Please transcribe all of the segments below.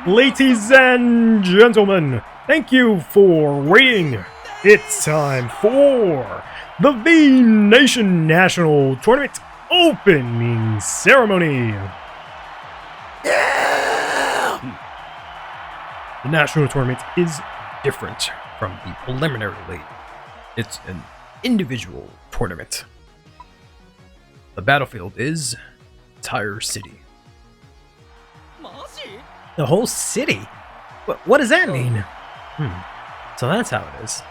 Ladies and gentlemen, thank you for waiting. It's time for the V Nation National Tournament opening ceremony. Yeah! The national tournament is different from the preliminary league. It's an individual tournament. The battlefield is entire city. The whole city? What does that mean? So that's how it is.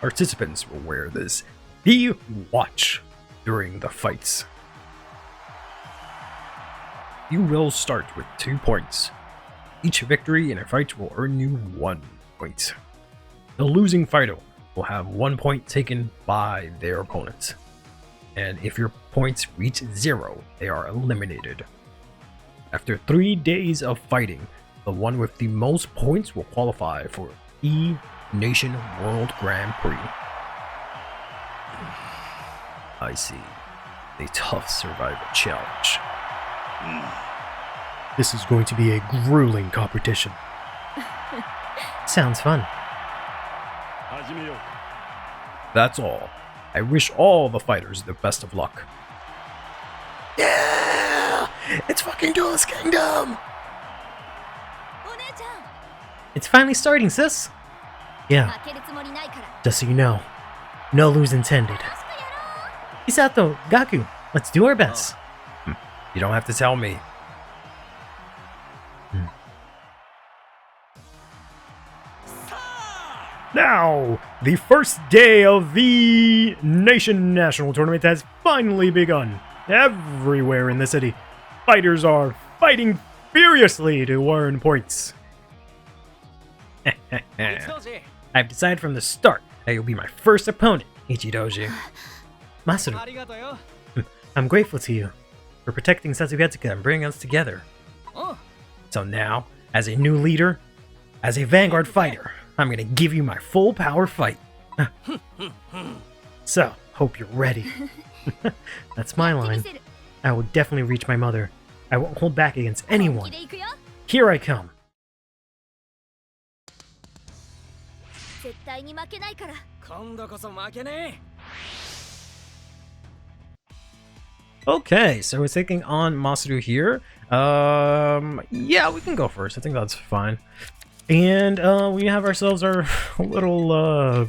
Participants will wear this V watch during the fights. You will start with 2 points. Each victory in a fight will earn you 1 point. The losing fighter will have 1 point taken by their opponent. And if your points reach 0, they are eliminated. After 3 days of fighting, the one with the most points will qualify for E Nation World Grand Prix. I see. A tough survival challenge. This is going to be a grueling competition. Sounds fun. That's all. I wish all the fighters the best of luck. Yeah! It's fucking Duelist Kingdom! It's finally starting, sis. Yeah. Just so you know, no lose intended. Hisato, Gaku, let's do our best. You don't have to tell me. Now, the first day of the Nation National Tournament has finally begun. Everywhere in the city, fighters are fighting furiously to earn points. I've decided from the start that you'll be my first opponent, Ichidoji. Masaru, I'm grateful to you for protecting Setsugetsuka and bringing us together. So now, as a new leader, as a Vanguard fighter, I'm gonna give you my full power fight. So, hope you're ready. That's my line. I will definitely reach my mother. I won't hold back against anyone. Here I come. Okay, so we're taking on Masaru here. Yeah, we can go first. I think that's fine. And we have ourselves our little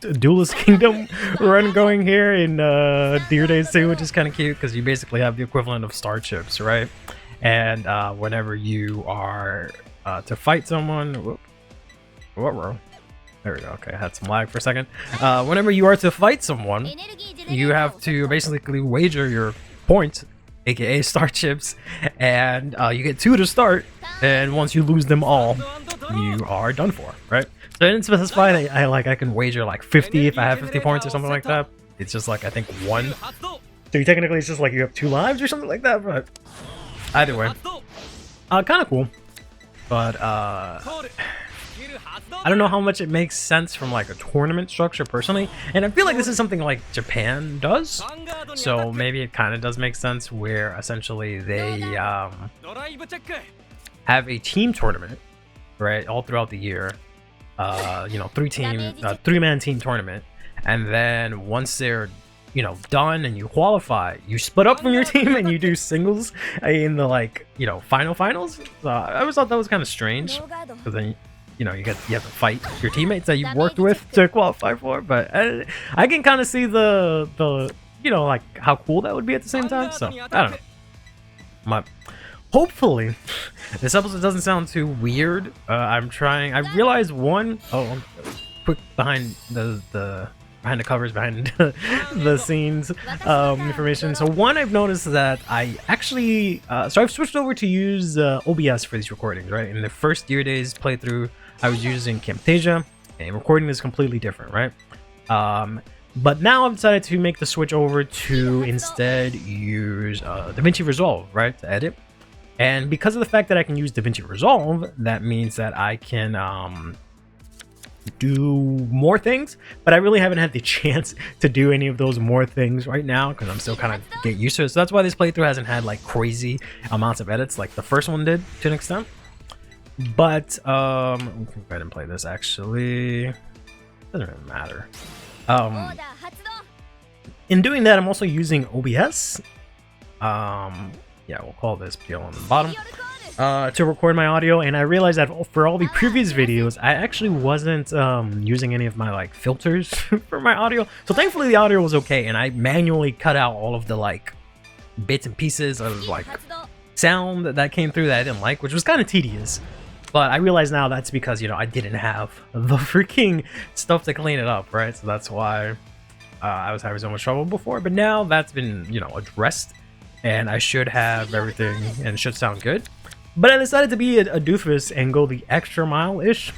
Duelist Kingdom run going here in Deer Days 2, which is kind of cute because you basically have the equivalent of star chips, right? And whenever you are to fight someone, there we go. Okay, I had some lag for a second. Whenever you are to fight someone, you have to basically wager your points, aka star chips, and you get 2 to start, and once you lose them all, you are done for, right? So I didn't specify that I can wager like 50 if I have 50 points or something like that. It's just like I think 1. So you technically it's just like you have 2 lives or something like that, but either way, kind of cool. But I don't know how much it makes sense from like a tournament structure personally, and I feel like this is something like Japan does, so maybe it kind of does make sense where essentially they have a team tournament, right, all throughout the year, you know, 3-man team tournament, and then once they're done and you qualify, you split up from your team and you do singles in the like finals. I always thought that was kind of strange because then you have to fight your teammates that you worked with to qualify for, but I can kind of see the like how cool that would be at the same time. So I don't know. Hopefully this episode doesn't sound too weird. I realized quick behind the covers, behind the scenes information. So one, I've noticed that I actually so I've switched over to use OBS for these recordings, right? In the first Deer Days playthrough, I was using Camtasia, and recording is completely different, right? But now I've decided to make the switch over to instead use DaVinci Resolve, right, to edit. And because of the fact that I can use DaVinci Resolve, that means that I can do more things, but I really haven't had the chance to do any of those more things right now because I'm still kind of getting used to it. So that's why this playthrough hasn't had like crazy amounts of edits like the first one did to an extent. But we can go ahead and play this. Actually, doesn't really matter. In doing that, I'm also using OBS. Yeah, we'll call this PL on the bottom. To record my audio, and I realized that for all the previous videos I actually wasn't using any of my like filters for my audio, so thankfully the audio was okay, and I manually cut out all of the like bits and pieces of like sound that came through that I didn't like, which was kind of tedious. But I realize now that's because, you know, I didn't have the freaking stuff to clean it up, right? So that's why I was having so much trouble before, but now that's been, you know, addressed, and I should have everything and it should sound good. But I decided to be a doofus and go the extra mile-ish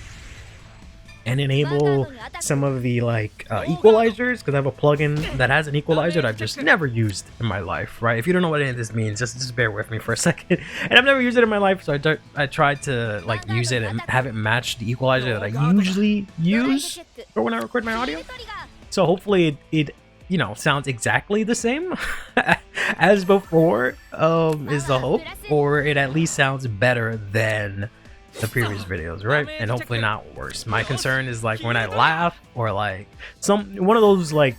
and enable some of the like equalizers, because I have a plugin that has an equalizer that I've just never used in my life, right? If you don't know what any of this means, just bear with me for a second. And I've never used it in my life, so I tried to like use it and have it match the equalizer that I usually use for when I record my audio. So hopefully it you know, sounds exactly the same as before, is the hope, or it at least sounds better than the previous videos, right? And hopefully not worse. My concern is like when I laugh, or like one of those like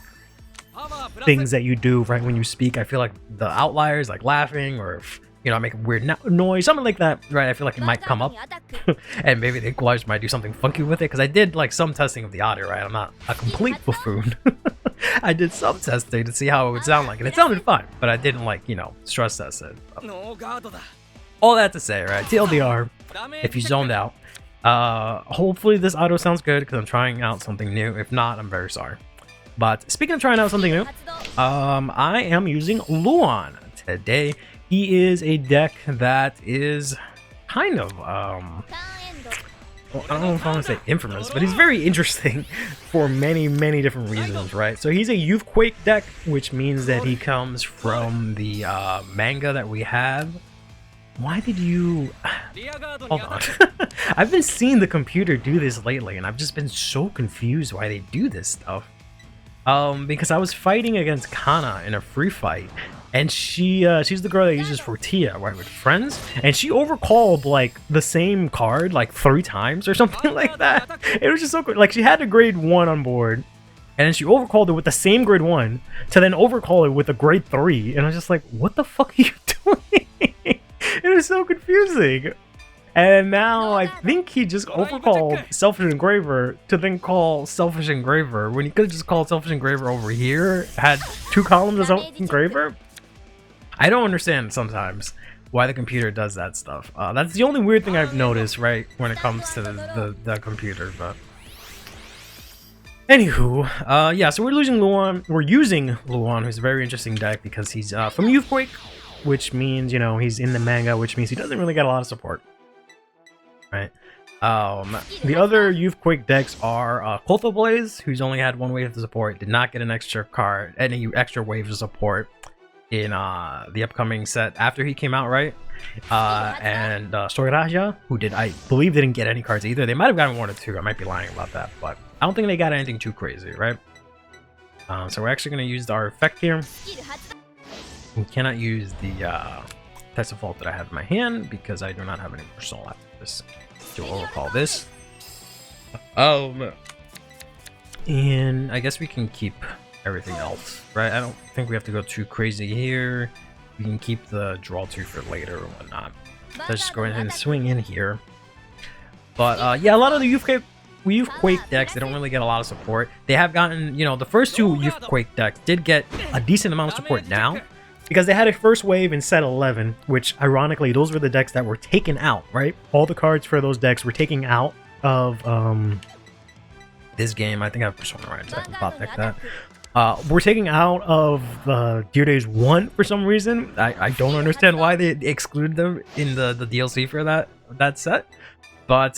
things that you do right when you speak. I feel like the outliers, like laughing, or you know, make a weird noise, something like that, right? I feel like it might come up, and maybe the equalizer might do something funky with it, because I did like some testing of the audio, right? I'm not a complete buffoon. I did some testing to see how it would sound like, and it sounded fine, but I didn't like, you know, stress test it. All that to say, right? TLDR, if you zoned out, hopefully this audio sounds good, because I'm trying out something new. If not, I'm very sorry. But speaking of trying out something new, I am using Luan today. He is a deck that is kind of, well, I don't know if I want to say infamous, but he's very interesting for many, many different reasons, right? So he's a Youthquake deck, which means that he comes from the manga that we have. Why did you... Hold on. I've been seeing the computer do this lately, and I've just been so confused why they do this stuff. Because I was fighting against Kana in a free fight, and she's the girl that uses Fortia, right, with friends, and she overcalled like the same card like 3 times or something like that. It was just so good. Like, she had a grade 1 on board, and then she overcalled it with the same grade 1 to then overcall it with a grade 3, and I was just like, what the fuck are you doing? It was so confusing. And now I think he just overcalled Selfish Engraver to then call Selfish Engraver, when he could have just called Selfish Engraver over here, had 2 columns of Selfish Engraver. I don't understand sometimes why the computer does that stuff. That's the only weird thing I've noticed, right, when it comes to the computer. But anywho, yeah, so we're using Luan, who's a very interesting deck, because he's from Youthquake, which means, you know, he's in the manga, which means he doesn't really get a lot of support, right? The other Youthquake decks are Clotho Blaze, who's only had 1 wave of support, did not get an extra card, any extra waves of support in the upcoming set after he came out, right? And Stoiraja, who I believe didn't get any cards either. They might have gotten 1 or 2. I might be lying about that, but I don't think they got anything too crazy, right? So we're actually going to use our effect here. We cannot use the Test of Fault that I have in my hand, because I do not have any more soul after this to overcall this. And I guess we can keep everything else, right? I don't think we have to go too crazy here. We can keep the draw 2 for later or whatnot. Let's just go ahead and swing in here. But yeah, a lot of the Youthquake decks, they don't really get a lot of support. They have gotten, you know, the first 2 Youthquake decks did get a decent amount of support now, because they had a first wave in set 11, which ironically, those were the decks that were taken out, right? All the cards for those decks were taken out of this game. I think I have Persona right, so I can pop deck that. We're taking out of Dear Days 1 for some reason. I don't understand why they excluded them in the DLC for that set. But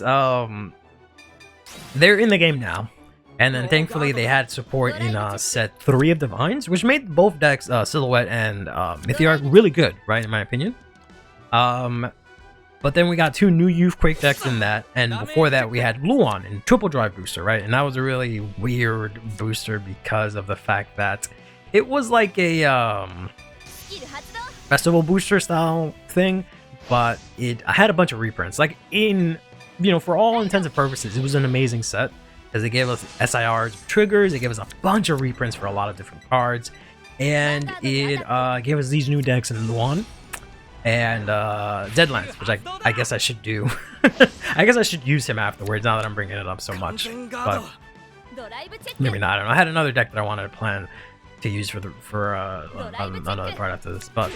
they're in the game now. And then thankfully they had support in set 3 of Divines, which made both decks, Silhouette and Mythiarch, really good, right, in my opinion. But then we got 2 new Youth Quake decks in that, and before that we had Luan in Triple Drive booster, right? And that was a really weird booster because of the fact that it was like a festival booster style thing, but it had a bunch of reprints. Like for all intents and purposes, it was an amazing set because it gave us SIRs, triggers, it gave us a bunch of reprints for a lot of different cards, and it gave us these new decks in Luan and Deadlands, which I guess I should do. I guess I should use him afterwards now that I'm bringing it up so much, but maybe not. I don't know. I had another deck that I wanted to plan to use for another part after this, but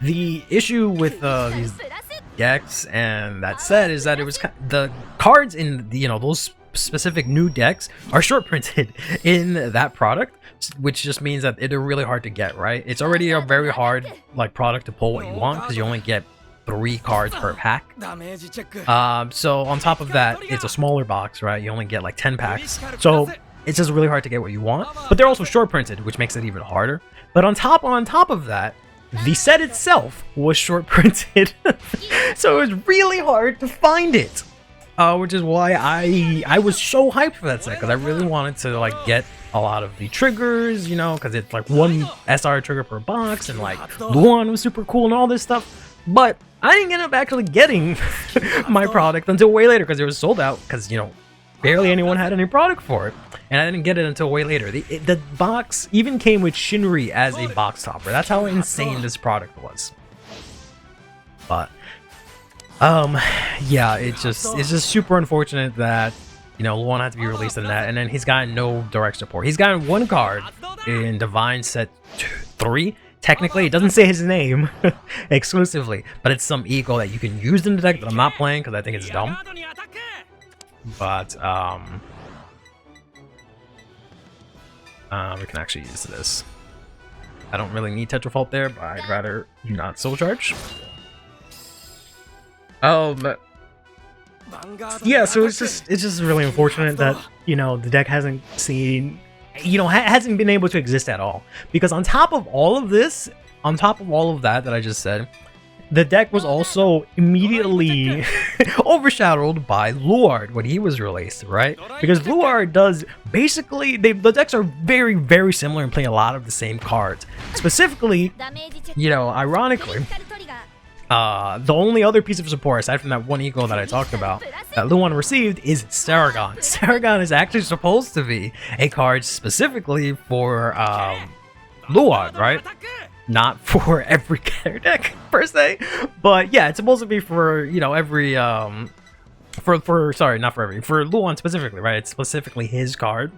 the issue with these decks and that set is that it was the cards in those specific new decks are short printed in that product, which just means that they're really hard to get, right? It's already a very hard product to pull what you want because you only get 3 cards per pack. So on top of that, it's a smaller box, right? You only get like 10 packs, so it's just really hard to get what you want. But they're also short printed, which makes it even harder. But on top of that, the set itself was short printed, so it was really hard to find it. Which is why I was so hyped for that set, because I really wanted to get a lot of the triggers, because it's like 1 SR trigger per box, and Luan was super cool and all this stuff. But I didn't end up actually getting my product until way later because it was sold out, because barely anyone had any product for it, and I didn't get it until way later. The box even came with Shinri as a box topper. That's how insane this product was. But yeah, it's just super unfortunate that Luan had to be released in that, and then he's got no direct support. He's gotten 1 card in Divine Set 3. Technically, it doesn't say his name exclusively, but it's some eco that you can use in the deck that I'm not playing because I think it's dumb. But we can actually use this. I don't really need Tetrafault there, but I'd rather you not Soul Charge. Yeah, so it's just really unfortunate that the deck hasn't seen hasn't been able to exist at all, because on top of all of this, on top of all of that I just said, the deck was also immediately overshadowed by Luard when he was released, right? Because Luard does basically, the decks are very, very similar and play a lot of the same cards. Specifically, ironically, the only other piece of support, aside from that 1 eco that I talked about, that Luan received is Saragon. Saragon is actually supposed to be a card specifically for Luan, right? Not for every character deck per se, but yeah, it's supposed to be for every for Luan specifically, right? It's specifically his card.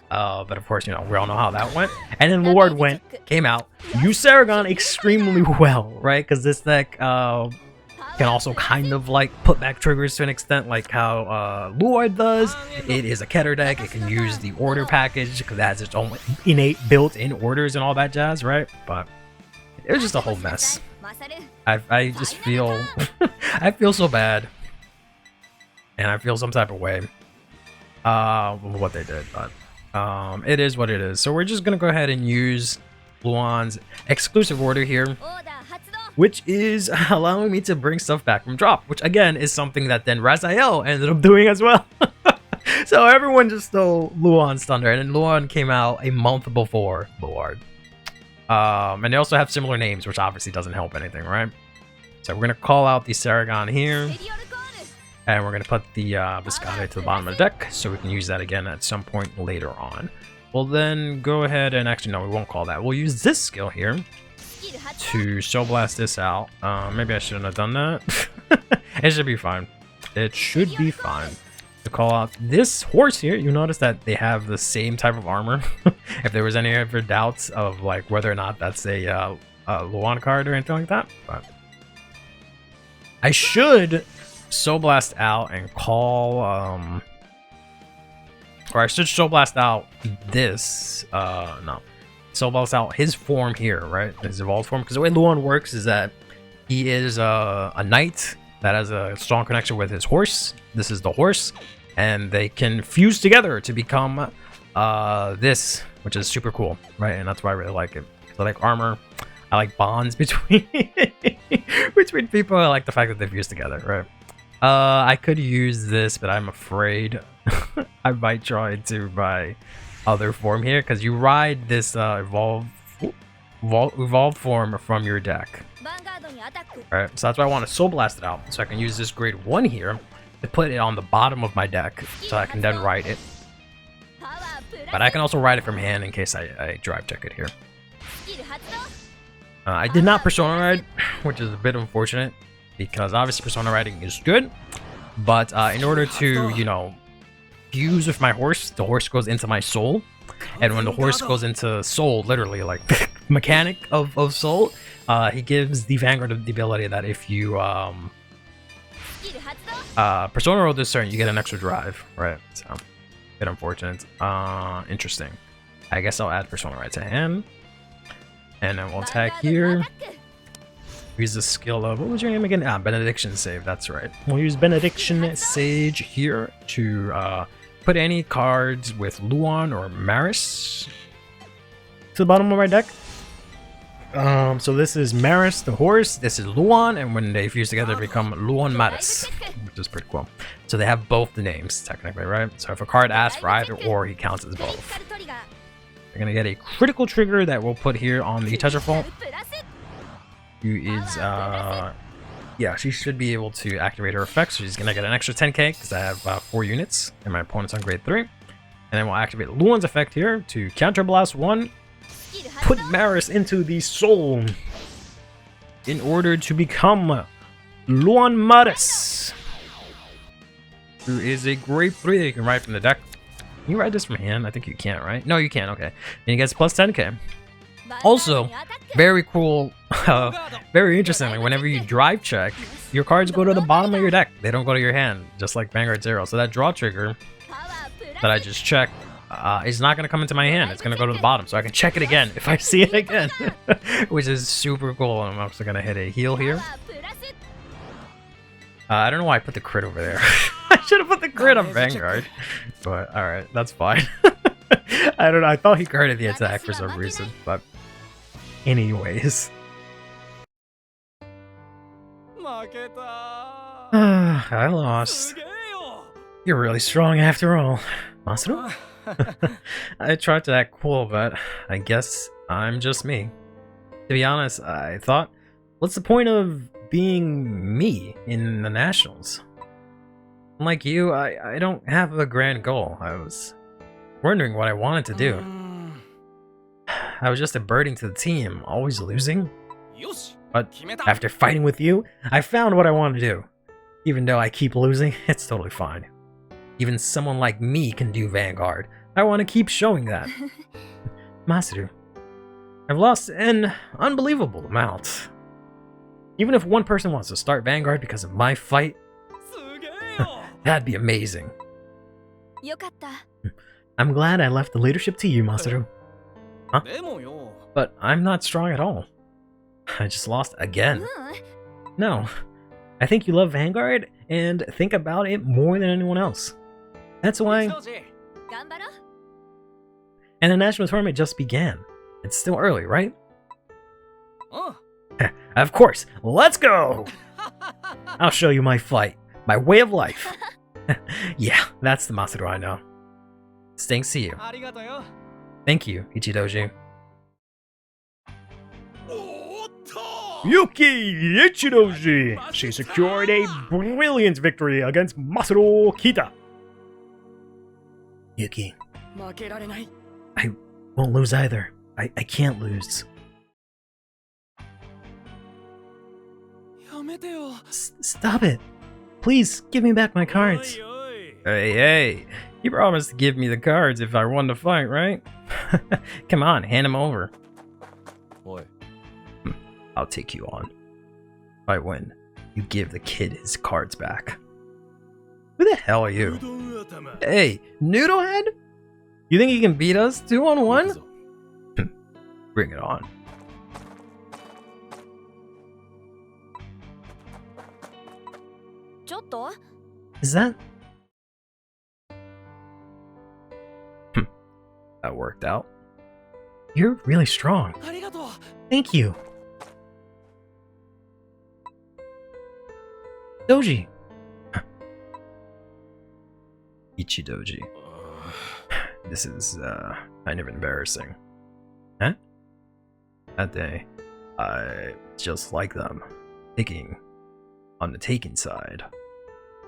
But of course, we all know how that went. And then Luard came out, used Saragon extremely well, right? Because this deck can also kind of put back triggers to an extent, like how Luard does. It is a Keter deck. It can use the order package because it has its own innate built-in orders and all that jazz, right? But it was just a whole mess. I just feel I feel so bad, and I feel some type of way with what they did, but it is what it is. So we're just gonna go ahead and use Luan's exclusive order here, which is allowing me to bring stuff back from drop, which again is something that then Raziel ended up doing as well. So everyone just stole Luan's thunder, and then Luan came out a month before Luard. And they also have similar names, which obviously doesn't help anything, right? So we're gonna call out the Saragon here, and we're gonna put the Biscotte to the bottom of the deck, so we can use that again at some point later on. We'll then go ahead and actually, no, we won't call that. We'll use this skill here to Soul Blast this out. Maybe I shouldn't have done that. It should be fine. It should be fine. To call out this horse here, you notice that they have the same type of armor. If there was any ever doubts of whether or not that's a Luan card or anything like that, but I should Soul Blast out and call or I should Soul Blast out this no, Soul Blast out his form here, right? His evolved form, because the way Luan works is that he is a knight that has a strong connection with his horse. This is the horse, and they can fuse together to become this, which is super cool, right? And that's why I really like it. I like armor. I like bonds between between people. I like the fact that they've used together, right? I could use this, but I'm afraid I might try to my other form here, because you ride this evolved form from your deck. Alright, so that's why I want to Soul Blast it out, so I can use this grade 1 here to put it on the bottom of my deck, so I can then ride it. But I can also ride it from hand in case I drive check it here. I did not Persona Ride, which is a bit unfortunate, because obviously Persona Riding is good, but in order to, you know, fuse with my horse, the horse goes into my soul, and when the horse goes into soul, literally like mechanic of soul, he gives the Vanguard the ability that if you Persona roll this turn, you get an extra drive, right? So, a bit unfortunate. Interesting. I guess I'll add Persona Ride to hand, and then we'll attack here. Use the skill of, what was your name again? Benediction Save, that's right. We'll use Benediction Sage here to put any cards with Luan or Maris to the bottom of my deck. So this is Maris the horse, this is Luan, and when they fuse together they become Luan Maris, which is pretty cool. So they have both the names, technically, right? So if a card asks for either or, he counts as both. We're gonna get a critical trigger that we'll put here on the Tetrafall. Who is, yeah, she should be able to activate her effects. So she's gonna get an extra 10k because I have 4 units and my opponent's on grade 3. And then we'll activate Luan's effect here to counterblast 1, put Maris into the soul in order to become Luan Maris, who is a grade 3 that you can ride from the deck. Can you ride this from hand? I think you can't, right? No, you can, okay. And he gets plus 10k. Also, very cool, very interestingly, whenever you drive check, your cards go to the bottom of your deck. They don't go to your hand, just like Vanguard 0. So that draw trigger that I just checked is not going to come into my hand. It's going to go to the bottom, so I can check it again if I see it again, which is super cool. I'm also going to hit a heal here. I don't know why I put the crit over there. I should have put the crit on Vanguard, but alright, that's fine. I don't know, I thought he critted the attack for some reason, but anyways. I lost. You're really strong after all, Masaru. I tried to act cool, but I guess I'm just me. To be honest, I thought, what's the point of being me in the Nationals? Like you, I don't have a grand goal. I was wondering what I wanted to do. I was just a burden to the team, always losing. But after fighting with you, I found what I want to do. Even though I keep losing, it's totally fine. Even someone like me can do Vanguard. I want to keep showing that. Masaru, I've lost an unbelievable amount. Even if one person wants to start Vanguard because of my fight, that'd be amazing. I'm glad I left the leadership to you, Masaru. Huh? But I'm not strong at all. I just lost again. No, I think you love Vanguard and think about it more than anyone else. That's why... And the national tournament just began. It's still early, right? Of course, let's go! I'll show you my fight, my way of life. Yeah, that's the Masaru I know. Thanks to you. Thank you, Ichidoji. Yuki Ichidoji! She secured a brilliant victory against Masaru Kita. Yuki. I won't lose either. I can't lose. Stop it. Please, give me back my cards. Hey, you promised to give me the cards if I won the fight, right? Come on, hand them over. I'll take you on. If I win, you give the kid his cards back. Who the hell are you? Hey, Noodlehead? You think you can beat us 2-on-1? Bring it on. Is that... That worked out. You're really strong. Thank you. Doji. Ichidoji. This is kind of embarrassing. Huh? That day, I just like them, taking on the taking side,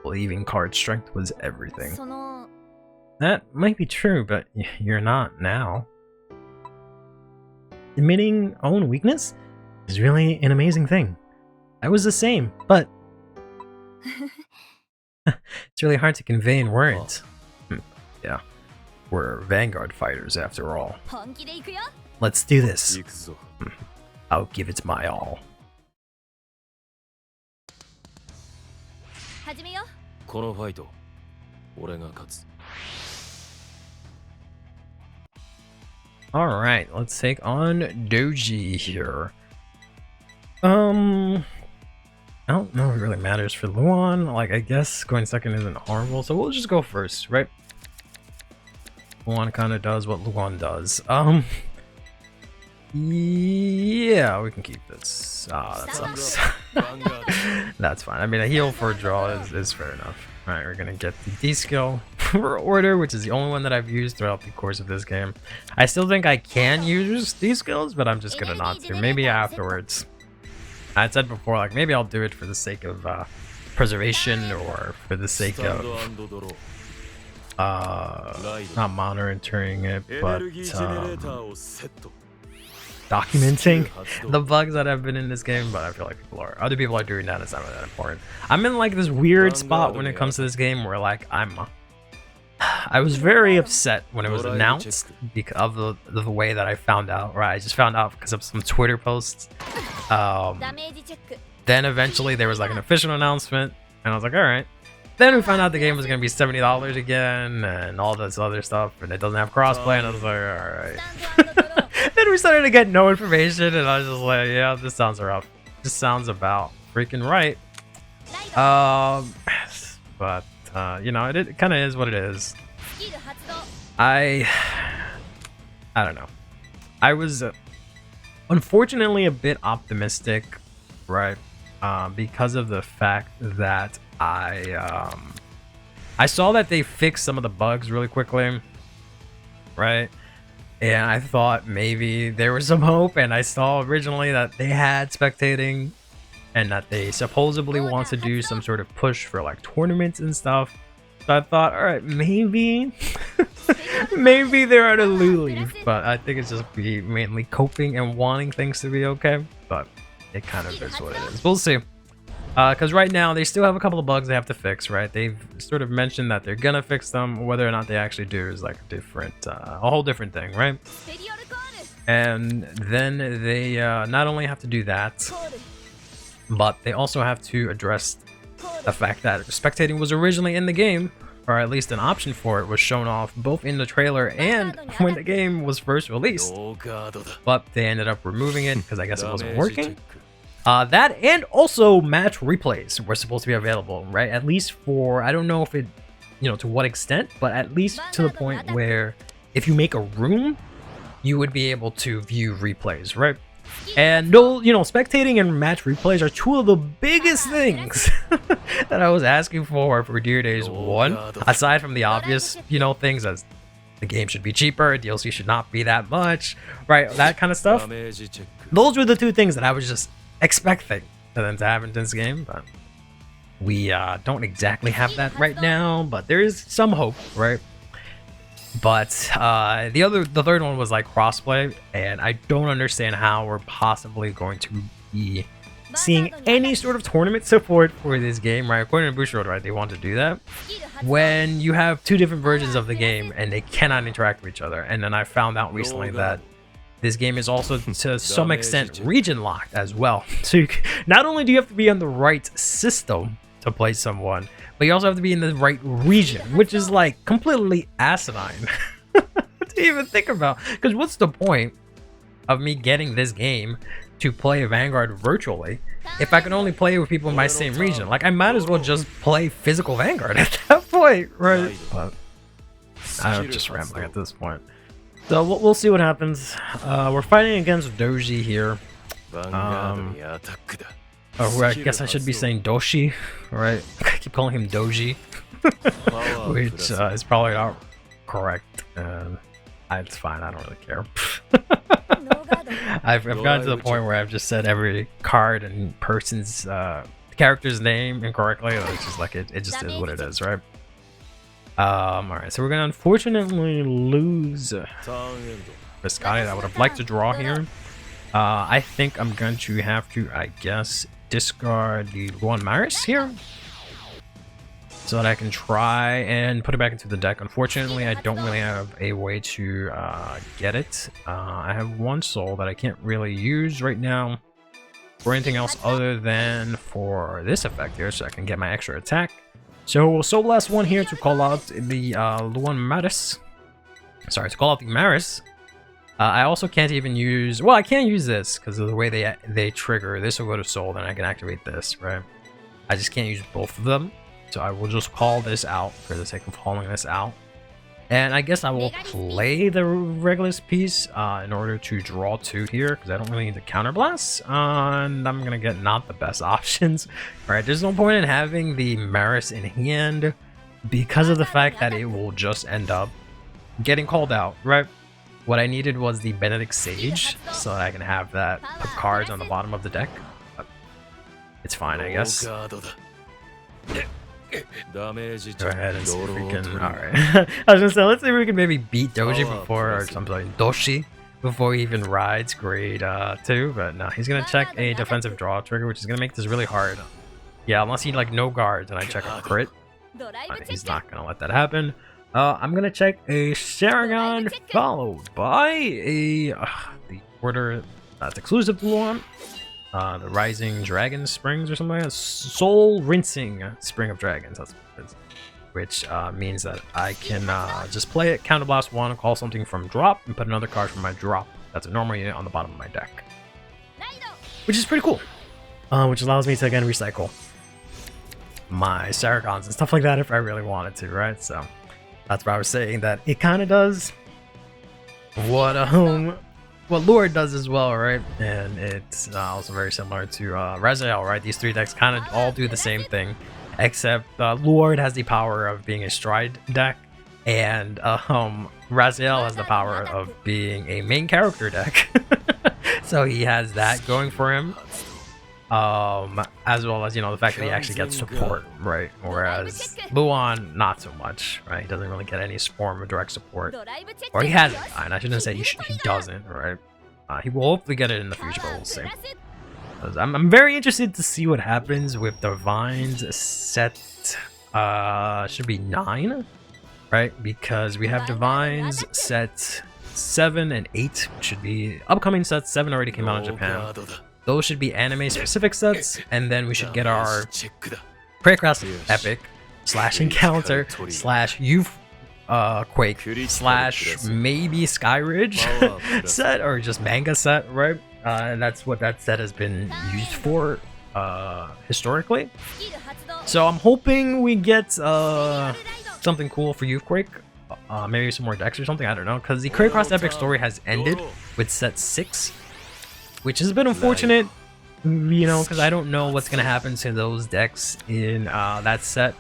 believing card strength was everything. That might be true, but you're not now. Admitting own weakness is really an amazing thing. I was the same, but it's really hard to convey in words. Yeah, we're Vanguard fighters after all. Let's do this. I'll give it my all. Alright, let's take on Doji here. I don't know if it really matters for Luan. Like, I guess going second isn't horrible, so we'll just go first, right? Luan kind of does what Luan does. Yeah, we can keep this. Ah, that sucks. That's fine. I mean, a heal for a draw is fair enough. Alright, we're gonna get the D skill for order, which is the only one that I've used throughout the course of this game. I still think I can use these skills, but I'm just gonna not to. Maybe afterwards. I said before, like, maybe I'll do it for the sake of preservation or for the sake of not monitoring it, but documenting the bugs that have been in this game. But I feel like other people are doing that. It's not really that important. I'm in like this weird spot when it comes to this game where like I was very upset when it was announced because of the way that I found out, or I just found out because of some Twitter posts. Then eventually there was like an official announcement, and I was like, all right. Then we found out the game was going to be $70 again, and all this other stuff, and it doesn't have crossplay, and I was like, all right. Then we started to get no information, and I was just like, yeah, this sounds rough. This sounds about freaking right. But you know, it kind of is what it is. I don't know. I was unfortunately a bit optimistic, right? Because of the fact that I saw that they fixed some of the bugs really quickly, right? And I thought maybe there was some hope, and I saw originally that they had spectating and that they supposedly want to do some sort of push for like tournaments and stuff. So I thought, all right, maybe maybe they're at a new leaf, but I think it's just mainly coping and wanting things to be okay. But it kind of is what it is. We'll see. Because right now they still have a couple of bugs they have to fix, right? They've sort of mentioned that they're gonna fix them. Whether or not they actually do is like a whole different thing, right? And then they not only have to do that, but they also have to address the fact that spectating was originally in the game, or at least an option for it was shown off both in the trailer and when the game was first released. But they ended up removing it because I guess it wasn't working. That and also match replays were supposed to be available, right? At least for, I don't know if it, you know, to what extent, but at least to the point where if you make a room, you would be able to view replays, right? And no, you know, spectating and match replays are two of the biggest things that I was asking for Dear Days 1, aside from the obvious, you know, things as the game should be cheaper, DLC should not be that much, right? That kind of stuff. Those were the two things that I was just expecting for them to have in this game, but we don't exactly have that right now, but there is some hope, right? But the third one was like crossplay, and I don't understand how we're possibly going to be seeing any sort of tournament support for this game, right? According to Bushiroad, right, they want to do that when you have two different versions of the game and they cannot interact with each other. And then I found out recently that this game is also to some extent region locked as well. So not only do you have to be on the right system to play someone, but you also have to be in the right region, which is like completely asinine to even think about. Because what's the point of me getting this game to play Vanguard virtually if I can only play with people in my same region? Like, I might as well just play physical Vanguard at that point, right? But I'm just rambling at this point. So we'll see what happens. We're fighting against Doji here. Or I guess I should be saying Doshi, right? I keep calling him Doji, which is probably not correct. It's fine, I don't really care. I've gotten to the point where I've just said every card and person's character's name incorrectly. It's just like it just is what it is, right? Alright, so we're gonna unfortunately lose Biscotti. I would have liked to draw here. I think I'm going to have to, I guess, discard the Luan Maris here so that I can try and put it back into the deck. Unfortunately, I don't really have a way to get it. I have one soul that I can't really use right now for anything else other than for this effect here, so I can get my extra attack. So Soul Blast 1 here to call out the Luan Maris. Sorry, to call out the Maris. I also can't even use... Well, I can't use this because of the way they trigger. This will go to Soul, then I can activate this, right? I just can't use both of them. So I will just call this out for the sake of calling this out. And I guess I will play the Regulus piece in order to draw 2 here, because I don't really need the Counterblast. And I'm going to get not the best options. Alright, there's no point in having the Maris in hand because of the fact that it will just end up getting called out, right? What I needed was the Benedict Sage, so that I can have that put cards on the bottom of the deck. But it's fine, I guess. Go ahead and see if we can. Alright. I was gonna say, let's see if we can maybe beat Doji before, or I'm sorry, Doshi before he even rides grade 2. But no, he's gonna check a defensive draw trigger, which is gonna make this really hard. Yeah, unless he like no guards and I check a crit. He's not gonna let that happen. I'm gonna check a Sharingan followed by a the order that's exclusive to Luan. The Rising Dragon Springs or something like that. Soul Rinsing Spring of Dragons, that's what it is. Which means that I can just play it, Counterblast 1, call something from drop, and put another card from my drop. That's a normal unit on the bottom of my deck. Which is pretty cool. Which allows me to again recycle my Saragons and stuff like that if I really wanted to, right? So that's why I was saying that it kind of does what Lord does as well, right? And it's also very similar to Raziel, right? These 3 decks kind of all do the same thing, except Lord has the power of being a stride deck, and Raziel has the power of being a main character deck. So he has that going for him, as well as, you know, the fact that he actually gets support, right? Whereas Luan, not so much, right? He doesn't really get any form of direct support, or he hasn't, and I shouldn't say he doesn't, right? He will hopefully get it in the future, but we'll see. I'm very interested to see what happens with Divines set, should be 9, right? Because we have Divines set 7 and 8, should be upcoming sets. 7 already came out in Japan. Those should be anime specific sets, and then we should get our Craycross Epic / Encounter / Youth Quake / maybe Skyridge set, or just manga set, right? And that's what that set has been used for historically. So I'm hoping we get something cool for Youth Quake, maybe some more decks or something, I don't know, because the Craycross Epic story has ended with set 6, which is a bit unfortunate, you know, because I don't know what's gonna happen to those decks in that set.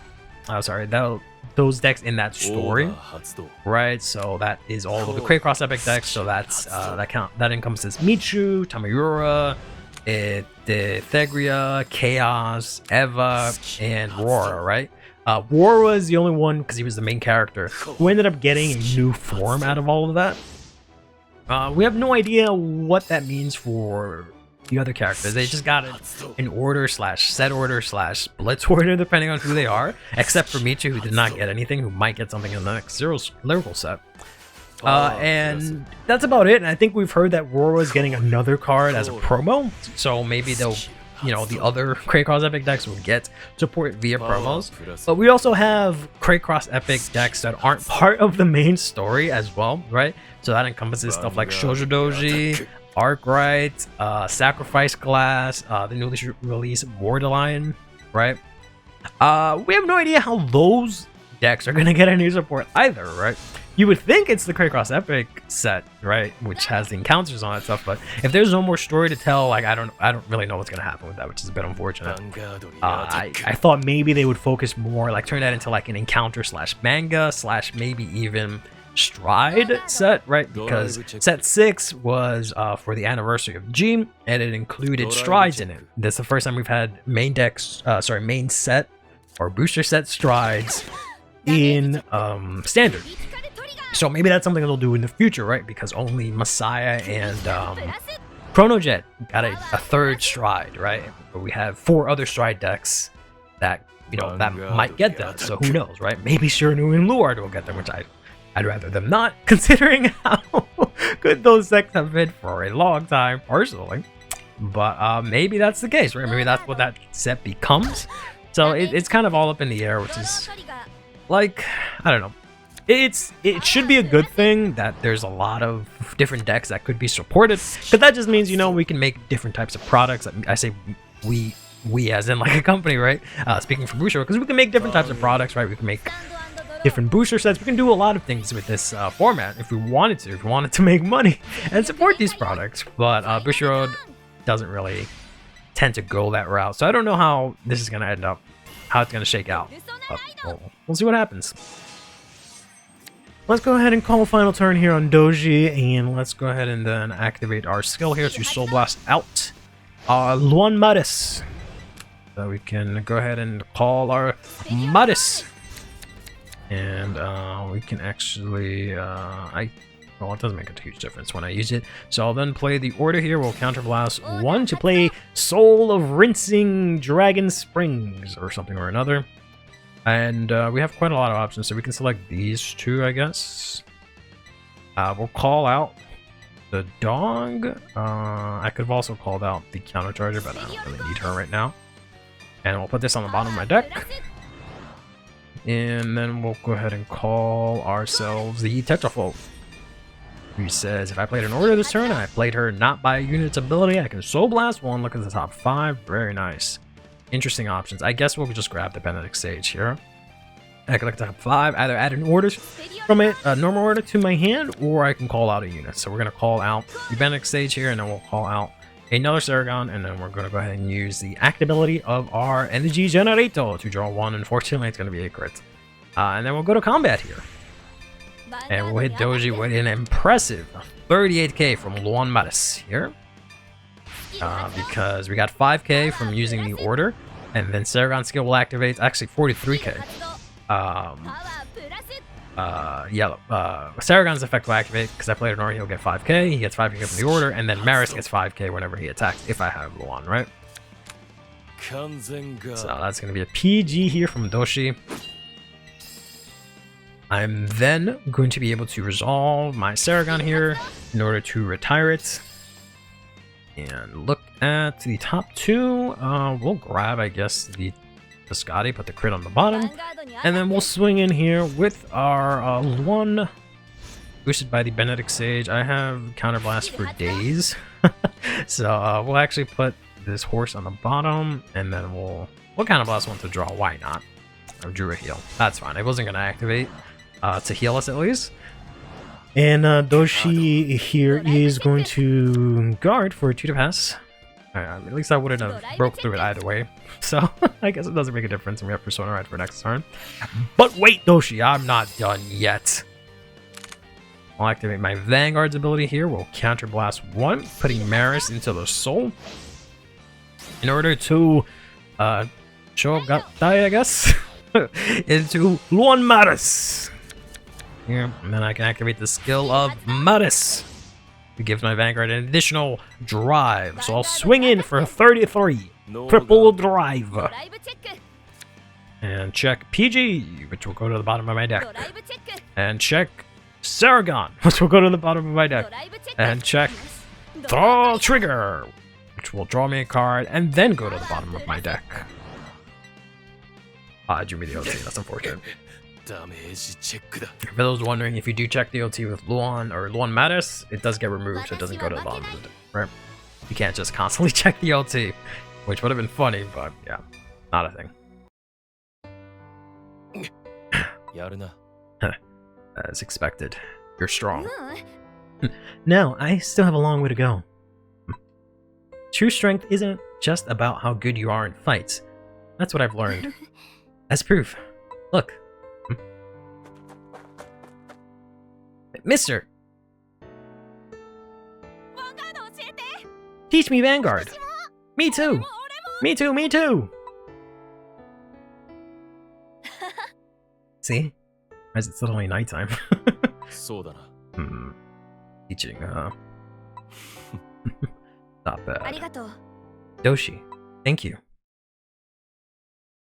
Those decks in that story, right? So that is all of the Craycross Epic decks. So that's that encompasses Michu, Tamamiura, Thegria, Chaos, Eva, and Rora, right? Rora was the only one, because he was the main character, who ended up getting a new form out of all of that. We have no idea what that means for the other characters. They just got it in order / set order / blitz order, depending on who they are, except for Michu, who did not get anything, who might get something in the next lyrical set. And that's about it. And I think we've heard that Rora is getting another card as a promo, so maybe they'll, you know, the other Craycross Epic decks will get support via promos. But we also have Craycross Epic decks that aren't part of the main story as well, right? So that encompasses stuff like Shoujo Doji, Arkwright, Sacrifice Glass, the newly released Borderline, right? We have no idea how those decks are gonna get any support either, right? You would think it's the Craycross Epic set, right, which has the encounters on it stuff. But if there's no more story to tell, like I don't really know what's gonna happen with that, which is a bit unfortunate. I thought maybe they would focus more, like turn that into like an encounter slash manga slash maybe even stride set, right? Because set 6 was for the anniversary of Gimme, and it included strides in it. This is the first time we've had main set or booster set strides in standard. So maybe that's something they'll do in the future, right? Because only Messiah and Chronojet got a third stride, right? But we have 4 other stride decks that that might get them. So who knows, right? Maybe Shiranu and Luard will get them, which I'd rather them not, considering how good those decks have been for a long time, personally. But maybe that's the case, right? Maybe that's what that set becomes. So it's kind of all up in the air, which is like, I don't know. It should be a good thing that there's a lot of different decks that could be supported, because that just means we can make different types of products. I say we as in like a company, right? Speaking for Booster, because we can make different types of products, right? We can make different booster sets. We can do a lot of things with this format if we wanted to. If we wanted to make money and support these products, but Bushiroad doesn't really tend to go that route. So I don't know how this is going to end up, how it's going to shake out. But we'll see what happens. Let's go ahead and call final turn here on Doji, and let's go ahead and then activate our skill here to Soul Blast out Luan Maris. So we can go ahead and call our Maris. And we can actually, well, it doesn't make a huge difference when I use it. So I'll then play the order here. We'll counterblast 1 to play Soul of Rinsing Dragon Springs or something or another. And we have quite a lot of options, so we can select these 2, I guess. We'll call out the dog. I could have also called out the countercharger, but I don't really need her right now. And we'll put this on the bottom of my deck. And then we'll go ahead and call ourselves the Tetrafold, who says if I played an order this turn and I played her not by a unit's ability, I can Soul Blast 1, look at the top 5. Very nice. Interesting options. I guess we'll just grab the Benedict Sage here. I can look at the top 5, either add an order from it, a normal order to my hand, or I can call out a unit. So we're going to call out the Benedict Sage here, and then we'll call out another Saragon, and then we're going to go ahead and use the actability of our Energy Generator to draw 1. Unfortunately, it's going to be a crit. And then we'll go to combat here. And we'll hit Doji with an impressive 38k from Luan Maris here. Because we got 5k from using the order, and then Saragon skill will activate, actually 43k. Saragon's effect will activate because I played an order, he'll get 5k, he gets 5k from the order, and then Maris gets 5k whenever he attacks, if I have Luan, right? So that's going to be a PG here from Doshi. I'm then going to be able to resolve my Saragon here in order to retire it. And look at the top 2. We'll grab, I guess, the Scotty, put the crit on the bottom. And then we'll swing in here with our Luan, boosted by the Benedict Sage. I have Counterblast for days. So we'll actually put this horse on the bottom, and then we'll Counterblast 1 to draw. Why not? I drew a heal. That's fine. I wasn't going to activate to heal us at least. And Doshi here is going to guard for 2 to pass. At least I wouldn't have broke through it either way. So I guess it doesn't make a difference, and we have Persona Ride for next turn. But wait, Doshi, I'm not done yet. I'll activate my Vanguard's ability here. We'll counterblast 1, putting Maris into the soul. In order to show up die, I guess, into Luan Maris. Here, and then I can activate the skill of Maris. It gives my Vanguard an additional drive. So I'll swing in for 33. Triple drive. And check PG, which will go to the bottom of my deck. And check Saragon, which will go to the bottom of my deck. And check Draw Trigger, which will draw me a card and then go to the bottom of my deck. Gimme the OT, that's unfortunate. For those wondering, if you do check the OT with Luan or Luan Maris, it does get removed, so it doesn't go to the bottom of the deck, right? You can't just constantly check the OT, which would have been funny, but yeah, not a thing. As expected, you're strong. No, I still have a long way to go. True strength isn't just about how good you are in fights. That's what I've learned. As proof. Look. Mister! Teach me Vanguard! Me too! Me too, me too! See? Why is it suddenly nighttime? Teaching, Stop that. Doshi, thank you.